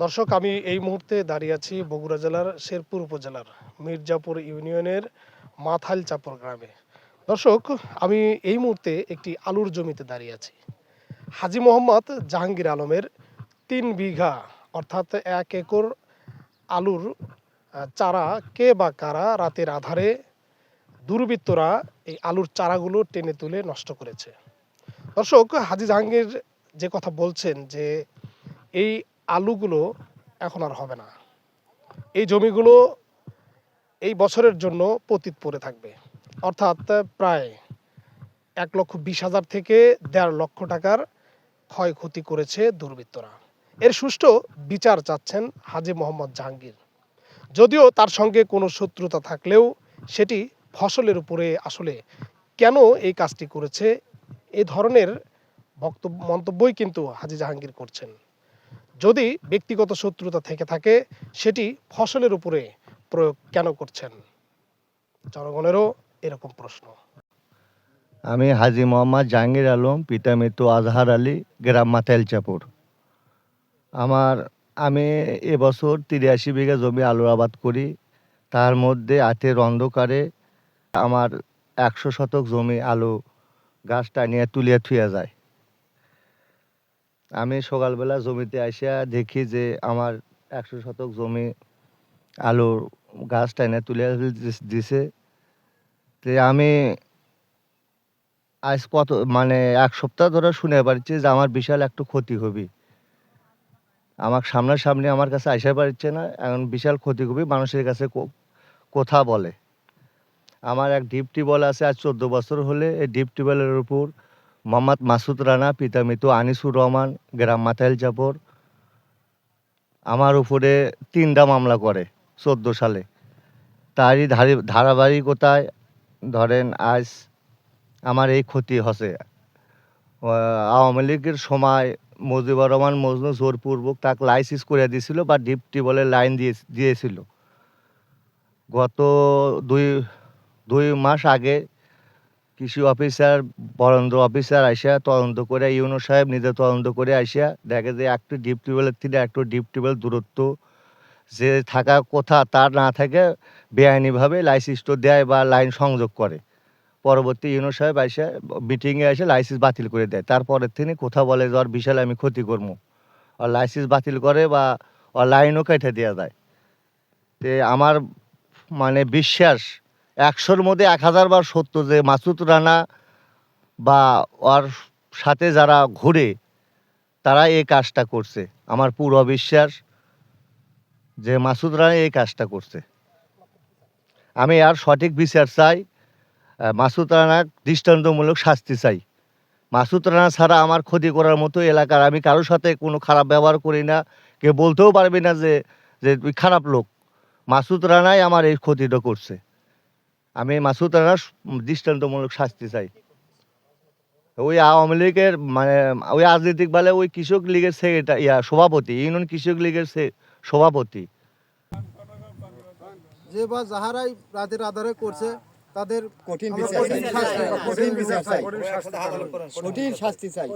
দর্শক, আমি এই মুহূর্তে দাঁড়িয়ে আছি বগুড়া জেলার শেরপুর উপজেলার মির্জাপুর ইউনিয়নের মাথাল চাপর গ্রামে। দর্শক, আমি এই মুহূর্তে একটি আলুর জমিতে দাঁড়িয়ে আছি। হাজী মোহাম্মদ জাহাঙ্গীর আলমের 3 বিঘা অর্থাৎ 1 একর আলুর চারা কে বা কারা রাতের আধারে দুর্বৃত্তরা এই আলুর চারাগুলো টেনে তুলে নষ্ট করেছে। দর্শক, হাজী জাহাঙ্গীর যে কথা বলছেন যে এই আলুগুলো এখন আর হবে না, এই জমিগুলো এই বছরের জন্য পতিত পড়ে থাকবে, অর্থাৎ প্রায় 1,20,000 থেকে 1.5 লক্ষ টাকার ক্ষয়ক্ষতি করেছে দুর্বৃত্তরা। এর সুষ্ঠু বিচার চাচ্ছেন হাজী মোহাম্মদ জাহাঙ্গীর। যদিও তার সঙ্গে কোনো শত্রুতা থাকলেও সেটি ফসলের উপরে আসলে কেন এই কাজটি করেছে, এই ধরনের মন্তব্যই কিন্তু হাজী জাহাঙ্গীর করছেন। যদি ব্যক্তিগত শত্রুতা থেকে থাকে সেটি ফসলের উপরে প্রয়োগ কেন করছেন? জনগণেরও এরকম প্রশ্ন। আমি হাজী মোহাম্মদ জাহাঙ্গীর আলম, পিতা মৃত আজহার আলী, গ্রাম মাথাইল চাপর। আমি এবছর 83 বিঘা জমি আলুর আবাদ করি। তার মধ্যে রাতের অন্ধকারে আমার 100 শতক জমি আলু গাছ টানিয়ে তুলিয়া থুয়া যায়। আমি সকালবেলা জমিতে আসিয়া দেখি যে আমার 100 শতক জমি আলুর গাছ টানিয়ে তুলিয়া দিছে। আমি আজ এক সপ্তাহ ধরে শুনে পারছি যে আমার বিশাল একটু ক্ষতি হবে। আমার সামনাসামনি আমার কাছে আসা পারছে না, এখন বিশাল ক্ষতি হবে। মানুষের কাছে কথা বলে। আমার এক ডিপ টিউবওয়েল আছে, আজ 14 বছর হলে। এই ডিপ টিউবওয়েলের উপর মোহাম্মদ মাসুদ রানা, পিতা মৃত আনিসুর রহমান, গ্রাম মাথাইল চাপর, আমার উপরে 3টা মামলা করে 14 সালে। তারই ধারাবাহিকতায় ধরেন আজ আমার এই ক্ষতি হচ্ছে। আওয়ামী লীগের সময় মুজিবুর রহমান মজনু জোরপূর্বক তাকে লাইসেন্স করে দিয়েছিল বা ডিপ টিউবওয়েলের লাইন দিয়েছিল। গত দুই মাস আগে কৃষি অফিসার, বরেন্দ্র অফিসার আসিয়া তদন্ত করে, ইউনো সাহেব নিজে তদন্ত করে আসিয়া দেখে যে একটু ডিপ টিউবওয়েলের থেকে একটু ডিপ টিউবওয়েল দূরত্ব যে থাকা কথা তার না থাকে বেআইনিভাবে লাইসেন্সটা দেয় বা লাইন সংযোগ করে। পরবর্তী ইউনো সাহেব এসে মিটিংয়ে এসে লাইসেন্স বাতিল করে দেয়। তারপরের থেকে কথা বলে যে ওর বিশাল আমি ক্ষতি করবো, আর লাইসেন্স বাতিল করে বা ওর লাইনও কেটে দেওয়া যায়। তে আমার বিশ্বাস 100-র মধ্যে 1000 বার সত্য যে মাসুদ রানা বা ওর সাথে যারা ঘুরে তারা এই কাজটা করছে। আমার পুরো বিশ্বাস যে মাসুদ রানা এই কাজটা করছে। আমি আর সঠিক বিচার চাই, মাসুদ রানার দৃষ্টান্তমূলক শাস্তি চাই। মাসুদ রানা ছাড়া আমার ক্ষতি করার মতো এলাকার আমি কারোর সাথে কোনো খারাপ ব্যবহার করি না। কেউ বলতেও পারবি না যে তুই খারাপ লোক। মাসুদ রানাই আমার এই ক্ষতিটা করছে। আমি মাসুদ রানার দৃষ্টান্তমূলক শাস্তি চাই। ওই আওয়ামী লীগের ওই রাজনৈতিক বলে ওই কৃষক লীগের সভাপতি, ইউনিয়ন কৃষক লীগের সভাপতি, যে বা যাহারাই রাতের আধারে করছে তাদের কঠিন শাস্তি চাই।